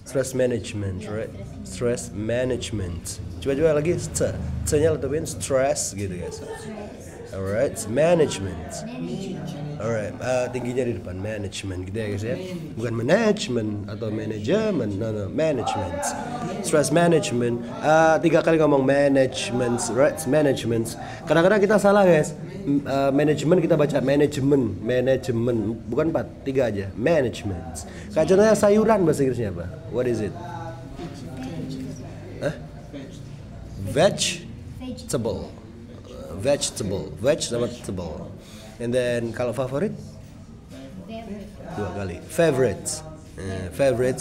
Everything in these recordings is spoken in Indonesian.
Stress management, right? Stress management. Coba lagi, C-nya letupin stress gitu guys. Alright, management. Alright, tingginya di depan, management gitu ya guys ya. Bukan management atau manajemen, no, management. Stress management. 3 kali ngomong management, right? Management. Kadang-kadang kita salah guys. Manajemen kita baca manajemen, bukan 4, 3 aja. Management. Kayak contohnya sayuran bahasa Inggrisnya apa? What is it? Vegetable. Vegetable. And then kalau favorit? 2 kali. Favorites,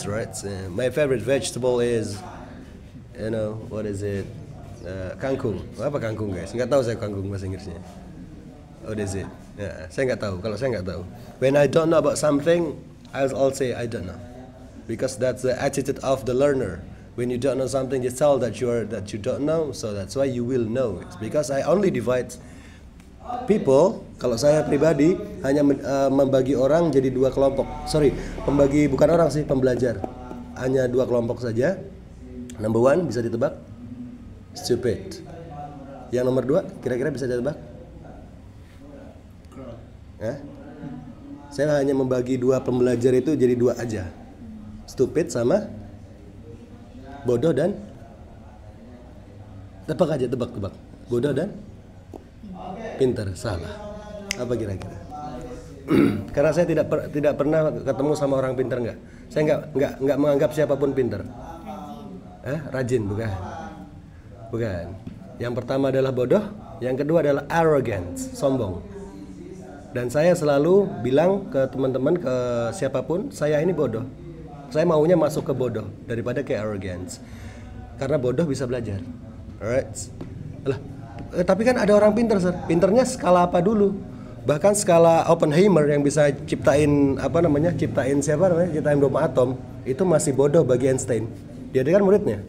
right? My favorite vegetable is, what is it? Kangkung. Apa kangkung guys? Nggak tahu saya kangkung bahasa Inggrisnya. What is it? Saya nggak tahu. Kalau saya nggak tahu. When I don't know about something, I'll say I don't know, because that's the attitude of the learner. When you don't know something, just tell that you don't know. So that's why you will know. It's because I only divide people. Kalau saya pribadi hanya membagi orang jadi 2 kelompok. Bukan orang sih, pembelajar. Hanya 2 kelompok saja. Number 1 bisa ditebak, stupid. Yang nomor 2 kira-kira bisa ditebak? Saya hanya membagi 2 pembelajar itu jadi 2 aja. Stupid sama bodoh dan tebak. Bodoh dan pintar. Salah. Apa kira-kira? Karena saya tidak pernah ketemu sama orang pintar enggak. Saya enggak menganggap siapapun pintar. Rajin bukan. Yang pertama adalah bodoh, yang kedua adalah arrogance, sombong. Dan saya selalu bilang ke teman-teman, ke siapapun, saya ini bodoh. Saya maunya masuk ke bodoh daripada ke arrogance. Karena bodoh bisa belajar. Alright. Tapi kan ada orang pintar, sir. Pintarnya skala apa dulu? Bahkan skala Oppenheimer yang bisa ciptain bom atom, itu masih bodoh bagi Einstein. Dia kan muridnya.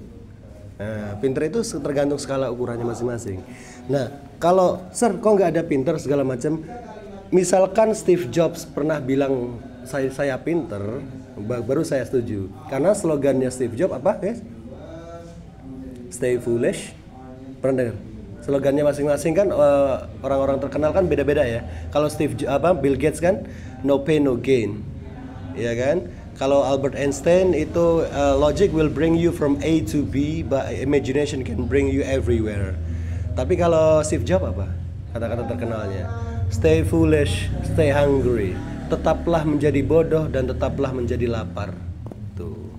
Nah, pintar itu tergantung skala ukurannya masing-masing. Nah, kalau sir kok nggak ada pintar segala macam? Misalkan Steve Jobs pernah bilang saya pintar, baru saya setuju. Karena slogannya Steve Jobs apa, guys? Stay foolish. Pernah dengar? Slogannya masing-masing kan orang-orang terkenal kan beda-beda ya. Kalau Bill Gates kan no pain no gain. Ya kan? Kalau Albert Einstein itu logic will bring you from A to B, but imagination can bring you everywhere. Tapi kalau Steve Jobs apa? Kata-kata terkenalnya. Stay foolish, stay hungry. Tetaplah menjadi bodoh dan tetaplah menjadi lapar. Tuh.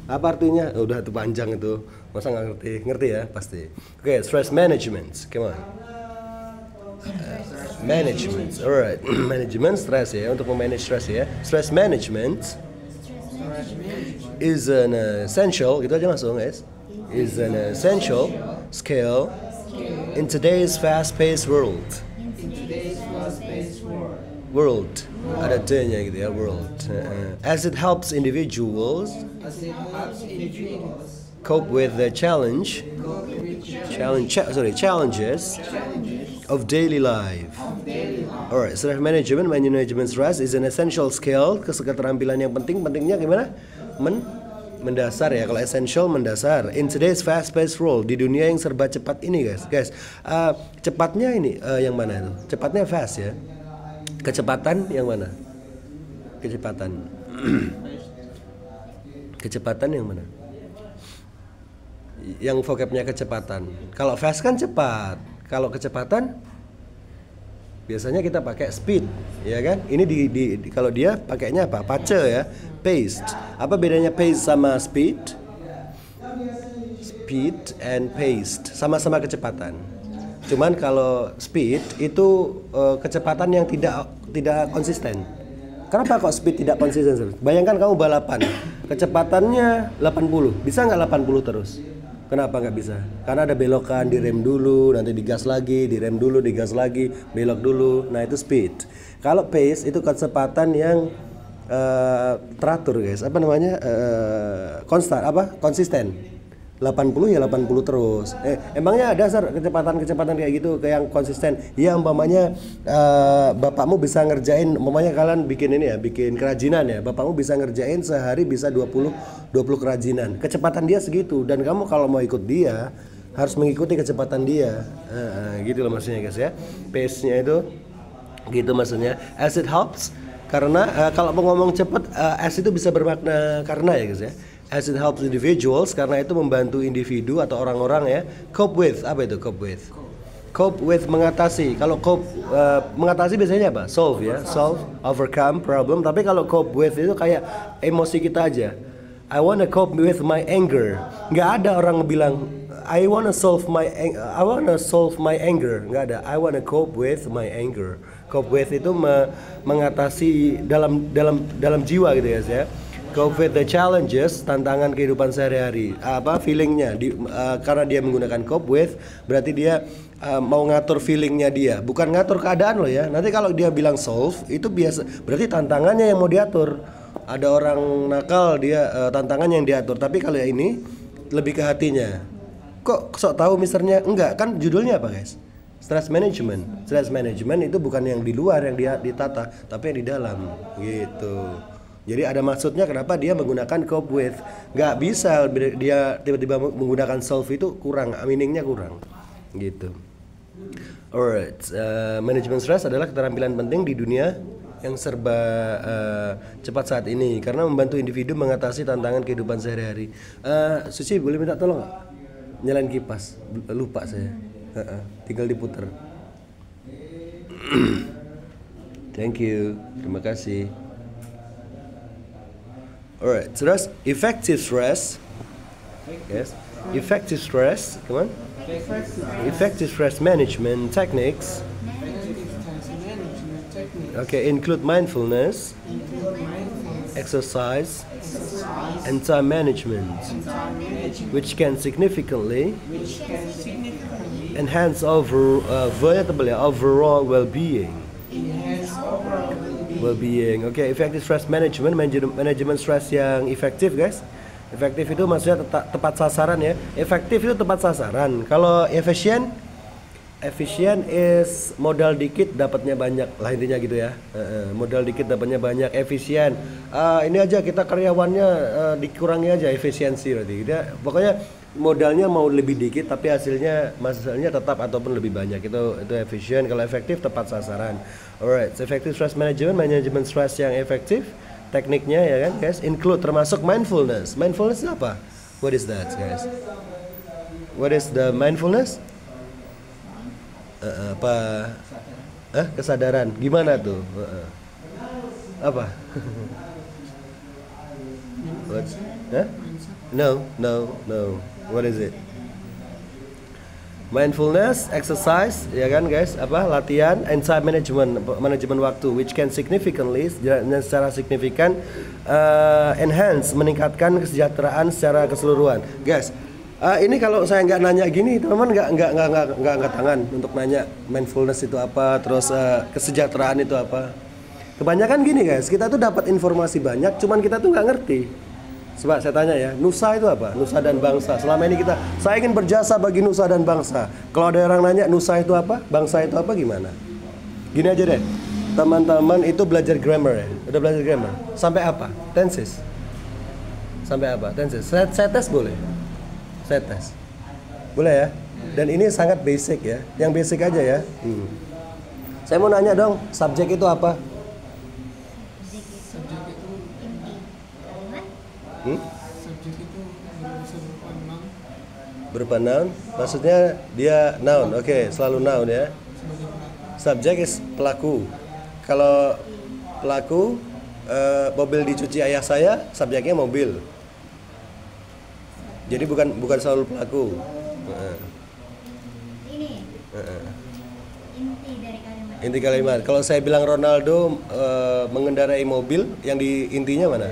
Apa artinya? Udah itu panjang itu. Masa nggak ngerti? Ngerti ya pasti. Oke, stress management. Come on. Management. Alright. Management stress ya, untuk memanage stress ya. Stress management is an essential, gitu aja langsung guys. Is an essential skill in today's fast-paced world. World. Ada D-nya gitu ya, world. As it helps individuals cope with the challenges of daily life. Alright, stress management stress is an essential skill, keterampilan yang pentingnya gimana? Mendasar ya, kalau essential mendasar. In today's fast-paced world, di dunia yang serba cepat ini guys. Cepatnya ini yang mana itu? Cepatnya fast ya. Kecepatan yang mana? Kecepatan yang mana? Yang vocabnya kecepatan. Kalau fast kan cepat. Kalau kecepatan biasanya kita pakai speed, ya kan? Ini kalau dia pakainya apa? Pace ya, pace. Apa bedanya pace sama speed? Speed and pace sama-sama kecepatan. Cuman kalau speed itu kecepatan yang tidak konsisten. Kenapa kok speed tidak konsisten? Bayangkan kamu balapan, kecepatannya 80, bisa nggak 80 terus? Kenapa nggak bisa? Karena ada belokan, direm dulu, nanti digas lagi, direm dulu, digas lagi, belok dulu. Nah itu speed. Kalau pace itu kecepatan yang teratur guys. Apa namanya? Konsisten. 80 ya 80 terus. Emangnya ada kecepatan kayak gitu kayak yang konsisten? Ya umpamanya bapakmu bisa ngerjain, umpamanya kalian bikin ini ya, bikin kerajinan ya. Bapakmu bisa ngerjain sehari bisa 20 kerajinan. Kecepatan dia segitu dan kamu kalau mau ikut dia harus mengikuti kecepatan dia. Gitu loh maksudnya guys ya. Pace-nya itu gitu maksudnya. As it helps karena kalau mau ngomong cepat as itu bisa bermakna karena ya guys ya. As it helps individuals karena itu membantu individu atau orang-orang ya. Cope with, apa itu cope with? Cope with mengatasi. Kalau cope mengatasi biasanya apa? Solve ya, solve, overcome problem. Tapi kalau cope with itu kayak emosi kita aja. I wanna cope with my anger. Nggak ada orang bilang I wanna solve my anger. Nggak ada. I wanna cope with my anger. Cope with itu mengatasi dalam jiwa gitu ya. Cope with the challenges, tantangan kehidupan sehari-hari. Feelingnya karena dia menggunakan cope with, berarti dia mau ngatur feelingnya dia, bukan ngatur keadaan loh ya. Nanti kalau dia bilang solve, itu biasa, berarti tantangannya yang mau diatur. Ada orang nakal, dia tantangannya yang diatur. Tapi kalau ini lebih ke hatinya. Kok sok tahu misternya? Enggak, kan judulnya apa guys? Stress management. Stress management itu bukan yang di luar yang dia ditata, tapi yang di dalam gitu. Jadi ada maksudnya kenapa dia menggunakan cope with. Nggak bisa dia tiba-tiba menggunakan solve, itu kurang, meaningnya kurang gitu. Alright, manajemen stres adalah keterampilan penting di dunia yang serba cepat saat ini karena membantu individu mengatasi tantangan kehidupan sehari-hari. Suci boleh minta tolong nggak? Nyalain kipas, lupa saya. Tinggal diputar. Thank you, terima kasih. Alright, terus effective stress. Yes, effective stress. Come on. Effective stress management techniques. Okay, include mindfulness, exercise, and time management, which can significantly enhance overall well-being. Oke, effective stress management, manajemen stres yang efektif guys. Efektif itu maksudnya tepat sasaran ya. Efektif itu tepat sasaran. Kalau efisien is modal dikit dapatnya banyak lah intinya gitu ya. Modal dikit dapatnya banyak. Efisien ini aja kita karyawannya dikurangi aja efisiensi berarti. Pokoknya modalnya mau lebih dikit tapi hasilnya tetap ataupun lebih banyak, itu efisien. Kalau efektif tepat sasaran. Alright, so effective stress management, manajemen stres yang efektif, tekniknya ya kan guys, include termasuk mindfulness. Mindfulness itu apa? What is that guys? What is the mindfulness? Kesadaran. Gimana tuh? Apa? What? No. What is it? Mindfulness, exercise, ya kan guys, latihan, and time management, manajemen waktu, which can significantly, secara signifikan, enhance, meningkatkan kesejahteraan secara keseluruhan, guys. Ini kalau saya nggak nanya gini, teman-teman nggak angkat tangan untuk nanya mindfulness itu apa, terus kesejahteraan itu apa. Kebanyakan gini guys, kita tuh dapat informasi banyak, cuman kita tuh nggak ngerti. Coba saya tanya ya, nusa itu apa? Nusa dan bangsa. Selama ini saya ingin berjasa bagi nusa dan bangsa. Kalau ada orang nanya nusa itu apa, bangsa itu apa, gimana? Gini aja deh, teman-teman itu belajar grammar ya. Udah belajar grammar? Sampai apa? Tenses. Sampai apa? Tenses. Saya tes boleh? Saya tes. Boleh ya? Dan ini sangat basic ya. Yang basic aja ya. Saya mau nanya dong, subjek itu apa? Subjek itu bisa berupa noun, maksudnya dia noun. Oke, selalu noun ya. Subjek is pelaku. Kalau pelaku mobil dicuci ayah saya, subjeknya mobil. Jadi bukan selalu pelaku. Ini inti dari kalimat. Inti kalimat. Kalau saya bilang Ronaldo mengendarai mobil, yang di intinya mana?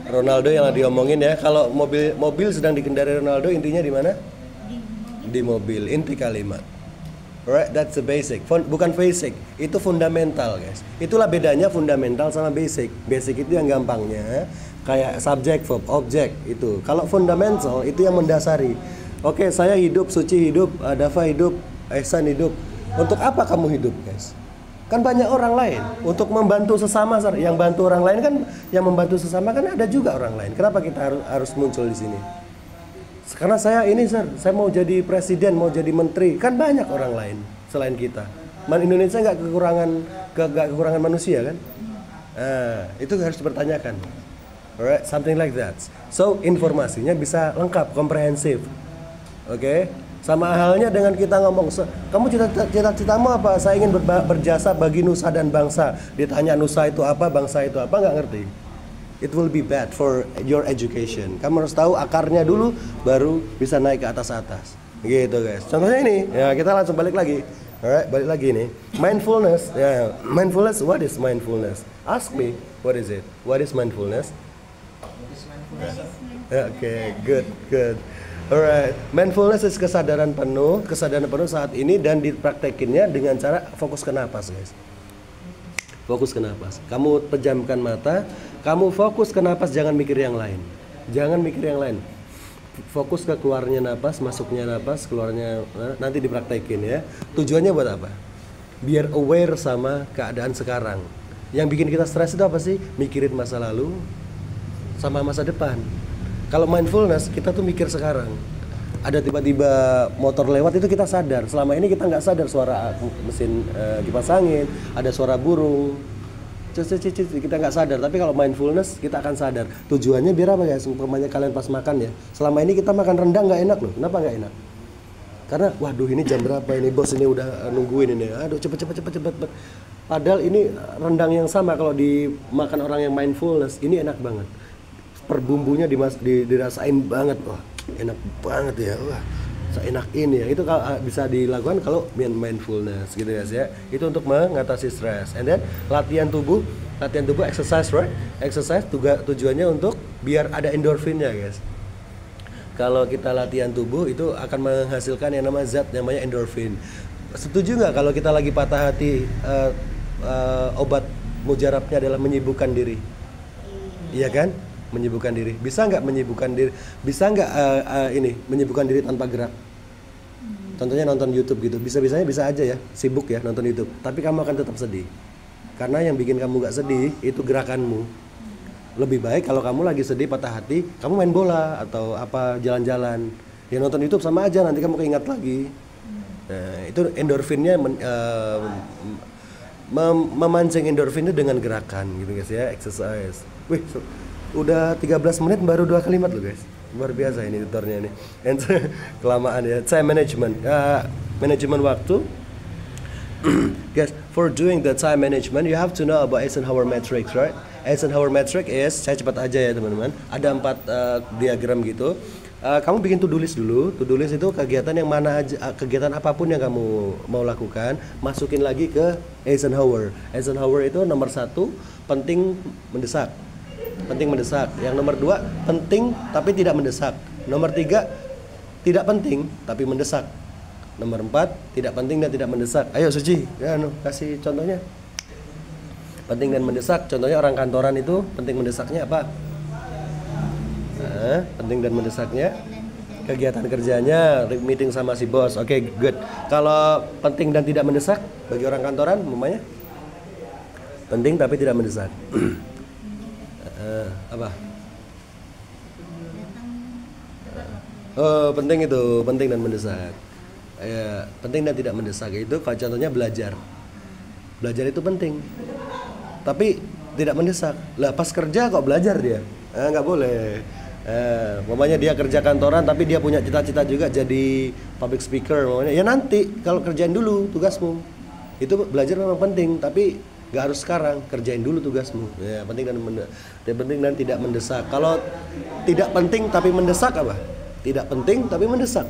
Ronaldo yang diomongin ya. Kalau mobil sedang dikendarai Ronaldo, intinya di mana? Di mobil. Inti kalimat. Alright, that's the basic. Bukan basic, itu fundamental guys. Itulah bedanya fundamental sama basic. Basic itu yang gampangnya. kayak subjek, verb, objek itu. Kalau fundamental itu yang mendasari. Oke, saya hidup, Suci hidup, Dava hidup, Ehsan hidup. Untuk apa kamu hidup, guys? Kan banyak orang lain untuk membantu sesama, Sir. Yang bantu orang lain kan, yang membantu sesama kan ada juga orang lain. Kenapa kita harus muncul di sini? Karena saya ini, Sir, saya mau jadi presiden, mau jadi menteri, kan banyak orang lain selain kita. Indonesia nggak kekurangan manusia kan? Itu harus dipertanyakan. Alright, something like that. So informasinya bisa lengkap, komprehensif. Oke, sama halnya dengan kita ngomong, kamu cita-citamu apa? Saya ingin berjasa bagi nusa dan bangsa. Ditanya nusa itu apa, bangsa itu apa, nggak ngerti. It will be bad for your education. Kamu harus tahu akarnya dulu, baru bisa naik ke atas-atas. Gitu guys. Contohnya ini, ya kita langsung balik lagi. Alright, balik lagi nih. Mindfulness, ya. Mindfulness, what is mindfulness? Ask me, what is it? What is mindfulness? Oke, good. Alright, mindfulness is kesadaran penuh saat ini dan dipraktekinnya dengan cara fokus ke napas, guys. Fokus ke napas. Kamu pejamkan mata, kamu fokus ke napas, jangan mikir yang lain. Jangan mikir yang lain. Fokus ke keluarnya napas, masuknya napas, keluarnya, nanti dipraktekin ya. Tujuannya buat apa? Biar aware sama keadaan sekarang. Yang bikin kita stres itu apa sih? Mikirin masa lalu sama masa depan. Kalau mindfulness, kita tuh mikir sekarang. Ada tiba-tiba motor lewat itu kita sadar. Selama ini kita nggak sadar suara mesin kipas angin, ada suara burung. Kita nggak sadar. Tapi kalau mindfulness kita akan sadar. Tujuannya biar apa guys? Umpamanya kalian pas makan ya. Selama ini kita makan rendang nggak enak loh. Kenapa nggak enak? Karena waduh ini jam berapa ini, bos ini udah nungguin ini. Aduh cepet. Padahal ini rendang yang sama kalau dimakan orang yang mindfulness ini enak banget. Perbumbunya dirasain banget, wah enak banget ya, wah seenak ini ya. Itu bisa dilakukan kalau mindfulness gitu guys ya. Itu untuk mengatasi stres. And then latihan tubuh exercise, right? Exercise tujuannya untuk biar ada endorfinnya guys. Kalau kita latihan tubuh itu akan menghasilkan yang namanya zat namanya endorfin. Setuju nggak kalau kita lagi patah hati, obat mujarabnya adalah menyibukkan diri? Iya kan? Menyibukkan diri. Bisa nggak menyibukkan diri? Bisa nggak menyibukkan diri tanpa gerak? Contohnya nonton YouTube gitu. Bisa-bisanya bisa aja ya, sibuk ya nonton YouTube. Tapi kamu akan tetap sedih. Karena yang bikin kamu nggak sedih itu gerakanmu. Lebih baik kalau kamu lagi sedih, patah hati, kamu main bola atau apa, jalan-jalan. Ya nonton YouTube sama aja, nanti kamu keingat lagi. Nah, itu endorfinnya memancing endorfin itu dengan gerakan gitu guys ya, exercise. Wih, udah 13 menit baru 2 kalimat loh guys. Luar biasa ini tutornya ini. Kelamaan ya. Time management. Manajemen waktu. Guys, for doing the time management you have to know about Eisenhower matrix, right? Eisenhower matrix is, saya cepat aja ya teman-teman. Ada 4 diagram gitu. Kamu bikin to-do list dulu. To-do list itu kegiatan yang mana aja, kegiatan apapun yang kamu mau lakukan, masukin lagi ke Eisenhower. Eisenhower itu nomor 1, penting mendesak. Penting mendesak. Yang nomor 2, penting tapi tidak mendesak. Nomor 3, tidak penting tapi mendesak. Nomor 4, tidak penting dan tidak mendesak. Ayo Suci, ya, kasih contohnya. Penting dan mendesak. Contohnya orang kantoran itu penting mendesaknya apa? Penting dan mendesaknya kegiatan kerjanya, meeting sama si bos. Oke, good. Kalau penting dan tidak mendesak bagi orang kantoran, namanya penting tapi tidak mendesak. Apa? Oh, penting itu, penting dan mendesak. Penting dan tidak mendesak itu kalau contohnya belajar. Belajar itu penting, tapi tidak mendesak. Lah pas kerja kok belajar dia? Nggak boleh. Mamanya dia kerja kantoran tapi dia punya cita-cita juga jadi public speaker. Mamanya ya nanti kalau kerjain dulu tugasmu. Itu belajar memang penting, tapi nggak harus sekarang, kerjain dulu tugasmu. Ya, penting dan tidak mendesak. Kalau tidak penting tapi mendesak apa? Tidak penting tapi mendesak.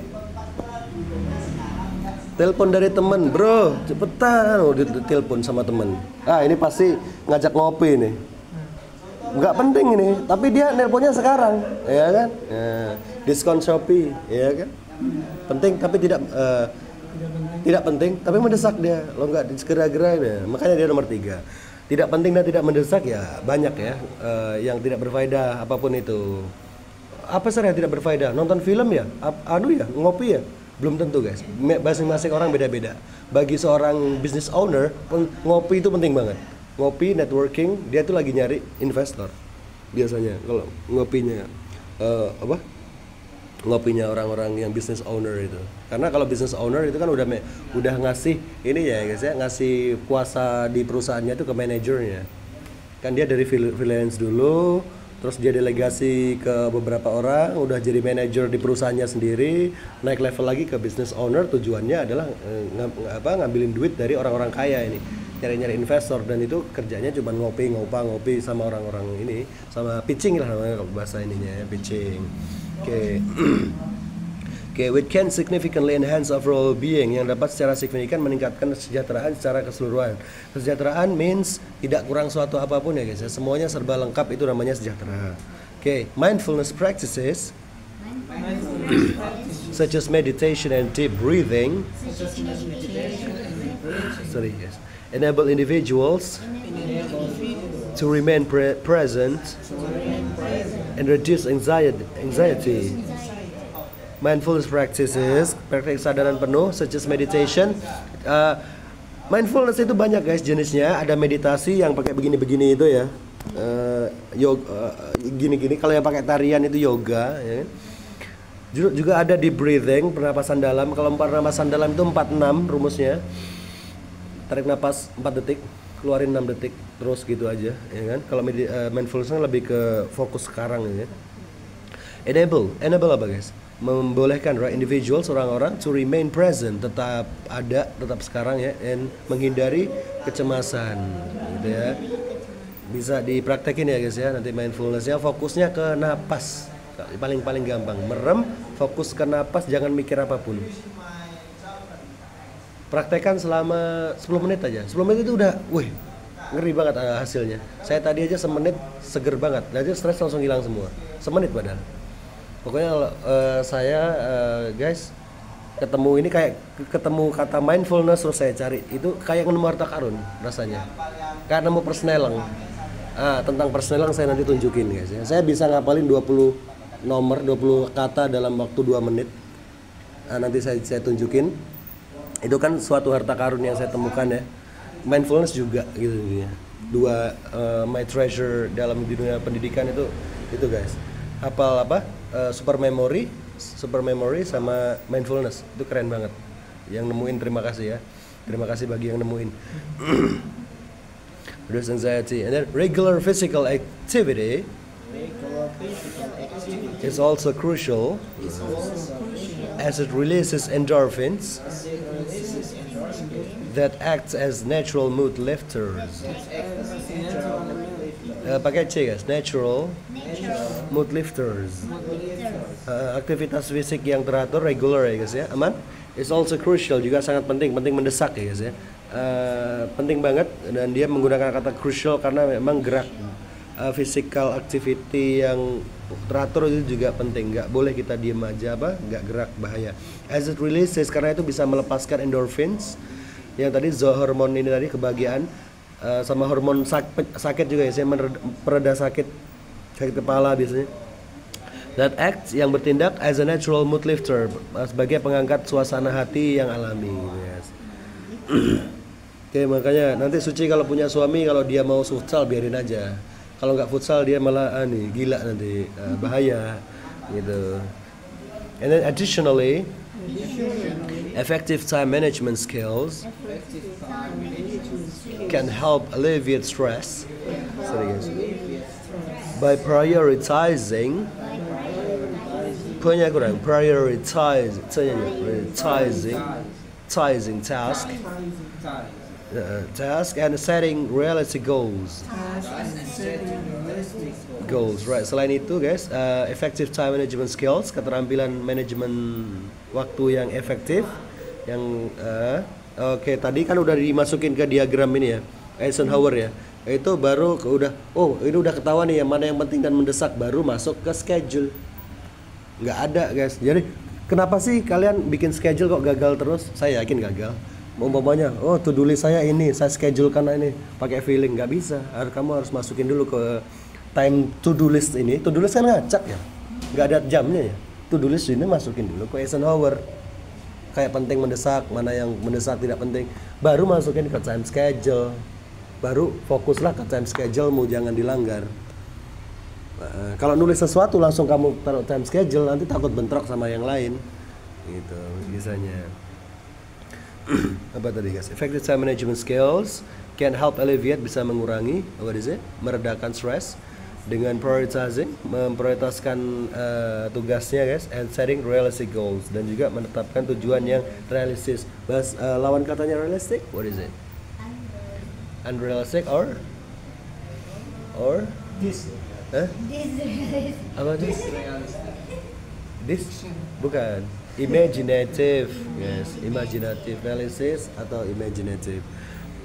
Telepon dari temen, bro, cepetan. Ditelepon sama temen. Ini pasti ngajak ngopi nih. Nggak penting ini, tapi dia nelponnya sekarang, ya kan? Diskon Shopee, ya kan? Penting tapi tidak penting tapi mendesak dia. Lo nggak segera-gera ya. Makanya dia nomor 3. Tidak penting dan tidak mendesak ya banyak ya, yang tidak berfaedah apapun itu. Apa sih yang tidak berfaedah? Nonton film ya? Ngopi ya? Belum tentu guys. Masing-masing orang beda-beda. Bagi seorang business owner, ngopi itu penting banget. Ngopi, networking, dia tuh lagi nyari investor. Biasanya kalau ngopinya ngopinya orang-orang yang business owner itu. Karena kalau business owner itu kan udah ngasih ini ya guys ya, ngasih kuasa di perusahaannya itu ke manajernya. Kan dia dari freelance dulu, terus dia delegasi ke beberapa orang, udah jadi manajer di perusahaannya sendiri, naik level lagi ke business owner. Tujuannya adalah ngambilin duit dari orang-orang kaya ini, nyari-nyari investor, dan itu kerjanya cuma ngopi sama orang-orang ini, sama pitching lah namanya bahasa ininya ya, pitching. Oke, which can significantly enhance overall being, yang dapat secara signifikan meningkatkan kesejahteraan secara keseluruhan. Kesejahteraan means tidak kurang suatu apapun ya guys ya. Semuanya serba lengkap, itu namanya sejahtera. Oke, mindfulness practices such as meditation and deep breathing enable individuals to remain present and reduce anxiety. Mindfulness practices, praktek kesadaran penuh, such as meditation. Mindfulness itu banyak guys jenisnya. Ada meditasi yang pakai begini-begini itu ya, yoga, gini-gini. Kalau yang pakai tarian itu yoga. Ya. Juga ada di breathing, pernapasan dalam. Kalau pernapasan dalam itu 4-6 rumusnya. Tarik napas 4 detik, keluarin 6 detik, terus gitu aja, ya kan? Kalau mindfulness lebih ke fokus sekarang ya. Enable apa guys? Membolehkan individuals, orang-orang to remain present, tetap ada, tetap sekarang ya, and menghindari kecemasan gitu ya. Bisa dipraktekin ya guys ya, nanti mindfulnessnya fokusnya ke napas, paling gampang, merem, fokus ke napas, jangan mikir apapun. Praktekan selama 10 menit aja. 10 menit itu udah, ngeri banget hasilnya. Saya tadi aja semenit seger banget, aja stres langsung hilang semua. Semenit padahal. Pokoknya saya guys ketemu ini kayak ketemu kata mindfulness, terus saya cari itu kayak nemu harta karun rasanya. Kayak nemu persneleng. Tentang persneleng saya nanti tunjukin guys ya. Saya bisa ngapalin 20 nomor, 20 kata dalam waktu 2 menit. Nanti saya tunjukin. Itu kan suatu harta karun yang saya temukan ya. Mindfulness juga gitu ya. Dua my treasure dalam dunia pendidikan itu guys. Hafal apa? Super memory sama mindfulness. Itu keren banget. Yang nemuin terima kasih ya. Terima kasih bagi yang nemuin. Reduce anxiety, and then regular physical activity is also crucial as it releases endorphins that acts as natural mood lifters. Pakai C guys, natural mood lifters. Aktivitas fisik yang teratur, regular ya guys ya, aman. It's also crucial, juga sangat penting mendesak ya guys ya. Penting banget, dan dia menggunakan kata crucial karena memang gerak physical activity yang teratur itu juga penting. Nggak boleh kita diem aja nggak gerak, bahaya. As it releases, karena itu bisa melepaskan endorphins yang tadi hormon ini tadi kebahagiaan, sama hormon sakit juga ya, saya pereda sakit kepala biasanya. That acts, yang bertindak as a natural mood lifter, sebagai pengangkat suasana hati yang alami. Yes. Oke, makanya nanti Suci kalau punya suami, kalau dia mau futsal biarin aja. Kalau nggak futsal dia malah gila nanti, bahaya gitu. And then additionally, effective time management skills can help alleviate stress. Sorry guys. By prioritizing task and setting realistic goals. Right. Selain itu guys, effective time management skills, keterampilan manajemen waktu yang efektif, yang oke, tadi kan udah dimasukin ke diagram ini ya, Eisenhower ya. Itu baru ini udah ketahuan nih yang mana yang penting dan mendesak, baru masuk ke schedule. Nggak ada guys. Jadi kenapa sih kalian bikin schedule kok gagal terus? Saya yakin gagal. Umpamanya, oh to do list saya ini, saya schedule karena ini pakai feeling, nggak bisa. Kamu harus masukin dulu ke time to do list ini. To do list kan ngacak ya, nggak ada jamnya ya. To do list ini masukin dulu ke Eisenhower. Kayak penting mendesak, mana yang mendesak tidak penting, baru masukin ke time schedule. Baru fokuslah ke time schedule-mu, jangan dilanggar. Kalau nulis sesuatu langsung kamu taruh time schedule, nanti takut bentrok sama yang lain. Gitu biasanya. Apa tadi guys? Effective time management skills can help alleviate, bisa mengurangi, what is it? Meredakan stres dengan prioritizing, memprioritaskan tugasnya guys, and setting realistic goals, dan juga menetapkan tujuan yang realistis. Lawan katanya realistic, what is it? Unrealistic or This apa tuh? realistic. This bukan. Imaginative, guys. Imaginative, realistis atau imaginative.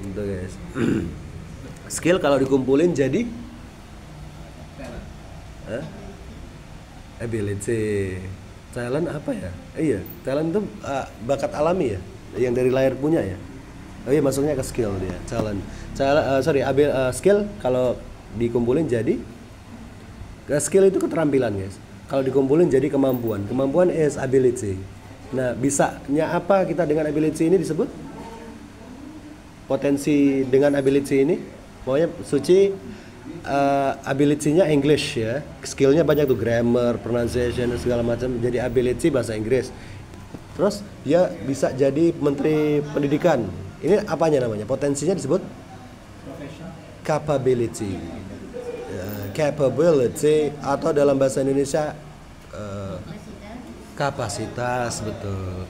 Gitu, guys. Skill kalau dikumpulin jadi ability. Talent apa ya? Iya, talent itu bakat alami ya, yang dari lahir punya ya. Oh iya, masuknya ke skill dia, talent. Skill kalau dikumpulin jadi skill itu keterampilan, guys. Kalau dikumpulin jadi kemampuan. Kemampuan is ability. Nah, bisanya apa kita dengan ability ini disebut? Potensi dengan ability ini, pokoknya Suci ability-nya English ya. Skill-nya banyak tuh, grammar, pronunciation, segala macam. Jadi ability bahasa Inggris. Terus dia bisa jadi menteri pendidikan. Ini apanya namanya? Potensinya disebut capability. Capability atau dalam bahasa Indonesia kapasitas, betul.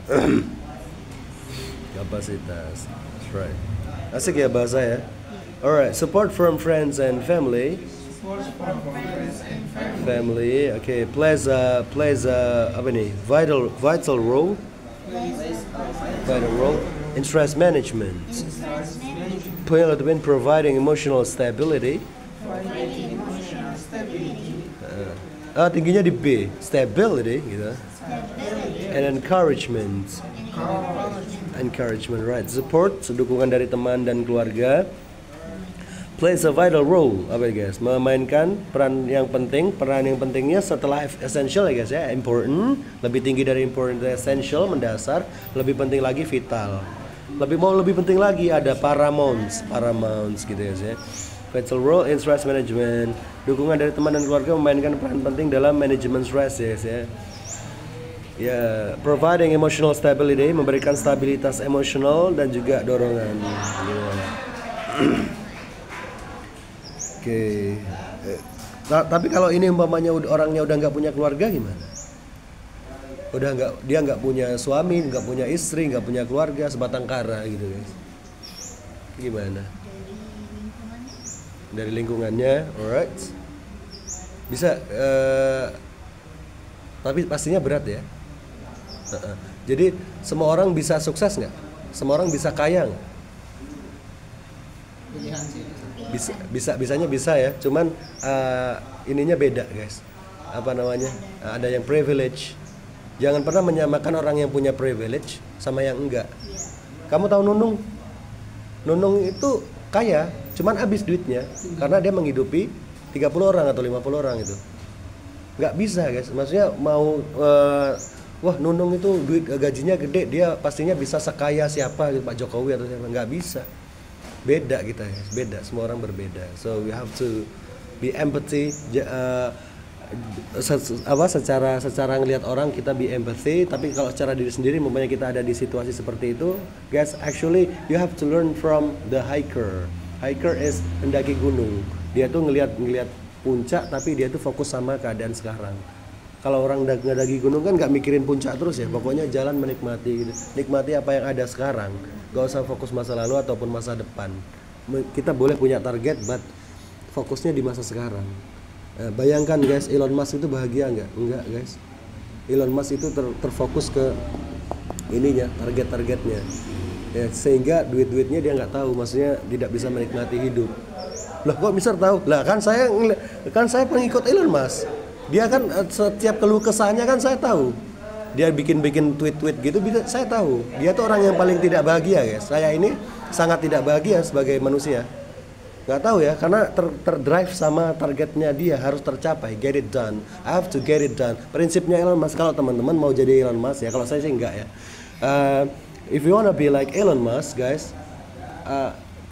Kapasitas, that's right. Asik ya bahasa ya. Alright, support from friends and family. Family, okay, plays apa nih? Vital role in stress management. Providing emotional stability. Tingginya di B, stability gitu. And encouragement, right? Support, dukungan dari teman dan keluarga. Plays a vital role, apa ya guys? Memainkan peran yang pentingnya setelah essential ya guys ya. Important, lebih tinggi dari important, essential, mendasar, lebih penting lagi vital. Lebih penting lagi ada paramounts gitu ya guys ya. Vital role in stress management. Dukungan dari teman dan keluarga memainkan peran penting dalam manajemen stres ya. Ya, providing emotional stability, memberikan stabilitas emosional dan juga dorongan. Oke. Tapi kalau ini umpamanya orangnya udah nggak punya keluarga gimana? Dia nggak punya suami, nggak punya istri, nggak punya keluarga, sebatang kara gitu guys. Gimana? Dari lingkungannya, alright. Bisa, tapi pastinya berat ya. Jadi semua orang bisa sukses nggak? Semua orang bisa kaya nggak? Bisanya bisa ya. Cuman ininya beda guys. Apa namanya? Ada yang privilege. Jangan pernah menyamakan orang yang punya privilege sama yang enggak. Kamu tahu Nunung? Nunung itu kaya, cuman habis duitnya karena dia menghidupi 30 orang atau 50 orang itu. Nggak bisa guys, maksudnya mau wah Nunung itu duit gajinya gede, dia pastinya bisa sekaya siapa gitu, Pak Jokowi atau siapa. Nggak bisa. Beda kita guys, beda, semua orang berbeda. So we have to be empathy, secara ngelihat orang kita be empathy, tapi kalau secara diri sendiri umpamanya kita ada di situasi seperti itu guys, actually you have to learn from the hiker. Hiker is mendaki gunung, dia tuh ngelihat puncak tapi dia tuh fokus sama keadaan sekarang. Kalau orang ngedaki gunung kan nggak mikirin puncak terus ya, pokoknya jalan menikmati gitu. Nikmati apa yang ada sekarang, gak usah fokus masa lalu ataupun masa depan. Kita boleh punya target but fokusnya di masa sekarang. Bayangkan guys, Elon Musk itu bahagia nggak? Enggak guys. Elon Musk itu terfokus ke ininya, target-targetnya. Ya, sehingga duit-duitnya dia nggak tahu, maksudnya tidak bisa menikmati hidup. Lah kok bisa tahu? Lah kan saya pengikut Elon Musk. Dia kan setiap keluh kesahnya kan saya tahu. dia bikin tweet-tweet gitu, saya tahu dia tuh orang yang paling tidak bahagia guys. Saya ini sangat tidak bahagia sebagai manusia. Nggak tahu ya, karena terdrive sama targetnya dia harus tercapai, get it done, I have to get it done. Prinsipnya Elon Musk, kalau teman-teman mau jadi Elon Musk ya, kalau saya sih enggak ya. If you wanna be like Elon Musk guys,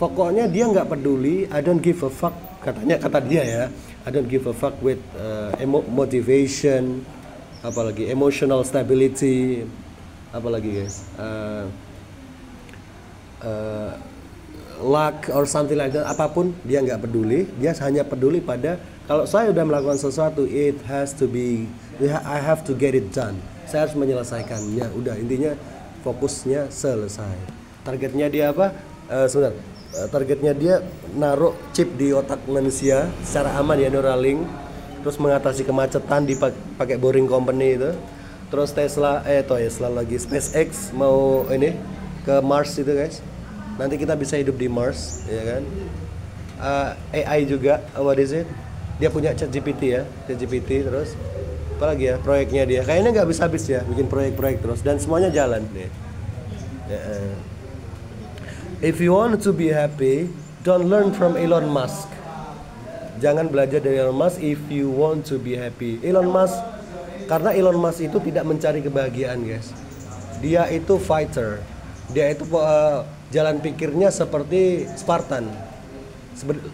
pokoknya dia nggak peduli, I don't give a fuck, kata dia ya, I don't give a fuck with motivation, apalagi emotional stability, apalagi guys, luck or something like that, apapun dia nggak peduli. Dia hanya peduli pada kalau saya udah melakukan sesuatu, it has to be, I have to get it done. Saya harus menyelesaikannya. Udah, intinya fokusnya selesai. Targetnya dia apa? Sebentar. Targetnya dia naruh chip di otak manusia secara aman ya, Neuralink. Terus mengatasi kemacetan dipakai Boring Company itu. Terus Tesla lagi SpaceX mau ini ke Mars itu guys. Nanti kita bisa hidup di Mars, ya kan? AI juga, what is it? Dia punya ChatGPT ya, ChatGPT terus. Apalagi ya, proyeknya dia. Kayaknya nggak habis-habis ya, bikin proyek-proyek terus dan semuanya jalan nih. If you want to be happy, don't learn from Elon Musk. Jangan belajar dari Elon Musk if you want to be happy. Elon Musk, karena Elon Musk itu tidak mencari kebahagiaan guys. Dia itu fighter. Dia itu jalan pikirnya seperti Spartan.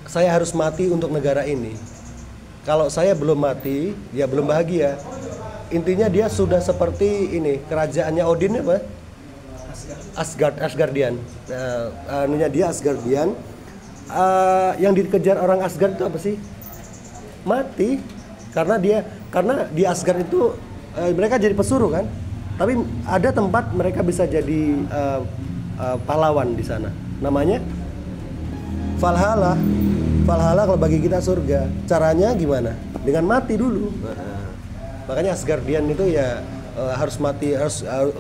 Saya harus mati untuk negara ini. Kalau saya belum mati, ya belum bahagia. Intinya dia sudah seperti ini, kerajaannya Odin apa? Asgardian. Anunya dia Asgardian. Yang dikejar orang Asgard itu apa sih? Mati. Karena di Asgard itu mereka jadi pesuruh kan. Tapi ada tempat mereka bisa jadi pahlawan di sana. Namanya Valhalla. Valhalla kalau bagi kita surga. Caranya gimana? Dengan mati dulu. Makanya Asgardian itu ya harus mati,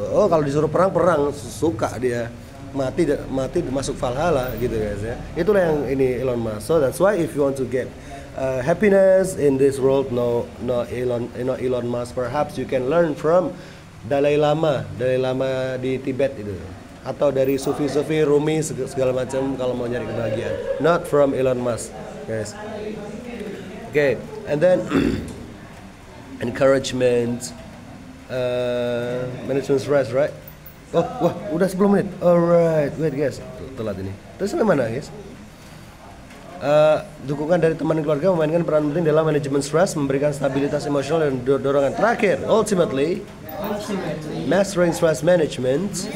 kalau disuruh perang suka dia. Mati masuk Valhalla gitu guys ya. Itulah yang ini Elon Musk. So that's why if you want to get happiness in this world, no Elon Musk, perhaps you can learn from Dalai Lama di Tibet itu, atau dari Sufi Rumi segala macam kalau mau nyari kebahagiaan. Not from Elon Musk, guys. Okay, and then encouragement, management stress, right? Wah, udah 10 menit. Alright, wait guys, telat ini. Terus sampai mana guys? Dukungan dari teman keluarga memainkan peran penting dalam manajemen stres, memberikan stabilitas emosional dan dorongan. Terakhir, ultimately, mastering stress management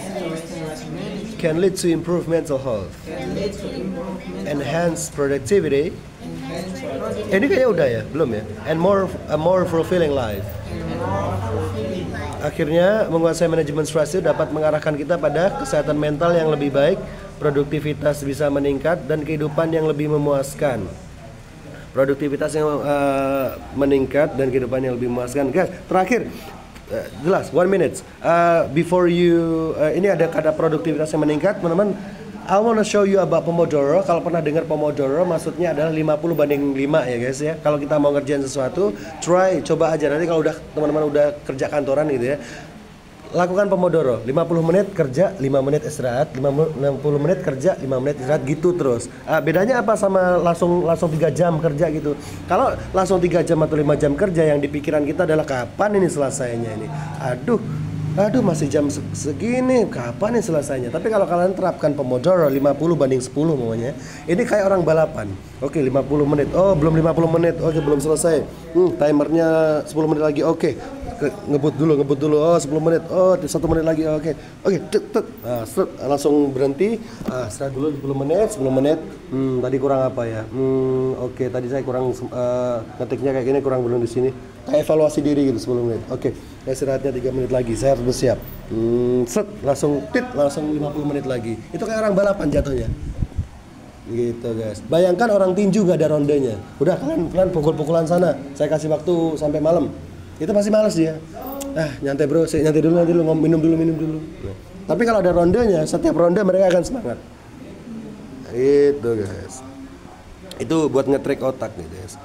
can lead to improved mental health, enhance productivity. Ini kayaknya udah ya, belum ya? And a more fulfilling life. Akhirnya, menguasai manajemen stres itu dapat mengarahkan kita pada kesehatan mental yang lebih baik, produktivitas bisa meningkat, dan kehidupan yang lebih memuaskan. Produktivitas yang meningkat dan kehidupan yang lebih memuaskan. Guys, terakhir, jelas 1 minute. Before you, ini ada kata produktivitas yang meningkat, teman-teman. I wanna show you about Pomodoro. Kalau pernah dengar Pomodoro, maksudnya adalah 50/5 ya guys ya. Kalau kita mau ngerjain sesuatu, coba aja. Nanti kalau teman-teman udah kerja kantoran gitu ya, lakukan Pomodoro. 50 menit kerja, 5 menit istirahat, 60 menit kerja, 5 menit istirahat, gitu terus. Bedanya apa sama langsung 3 jam kerja gitu? Kalau langsung 3 jam atau 5 jam kerja, yang di pikiran kita adalah kapan ini selesainya ini. Aduh masih jam segini, kapan ini selesainya? Tapi kalau kalian terapkan Pomodoro 50/10 namanya, ini kayak orang balapan. Oke, 50 menit. Oh, belum 50 menit. Oke, belum selesai. Timernya 10 menit lagi. Oke. Ngebut dulu. Oh, 10 menit. Oh, 1 menit lagi. Oke. Langsung berhenti. Istirahat dulu 10 menit. Tadi kurang apa ya? Oke, tadi saya kurang ngetiknya kayak gini, kurang belum di sini. Kayak evaluasi diri gitu 10 menit. Oke. Istirahatnya 3 menit lagi. Saya harus bersiap. Langsung 50 menit lagi. Itu kayak orang balapan jatuhnya. Gitu guys. Bayangkan orang tinju gak ada rondenya. Udah kalian pukul-pukulan sana. Saya kasih waktu sampai malam. Itu pasti males dia. Nyantai bro, nyantai dulu, minum dulu. Tapi kalau ada rondenya, setiap ronde mereka akan semangat. Itu guys. Itu buat nge-track otak nih guys.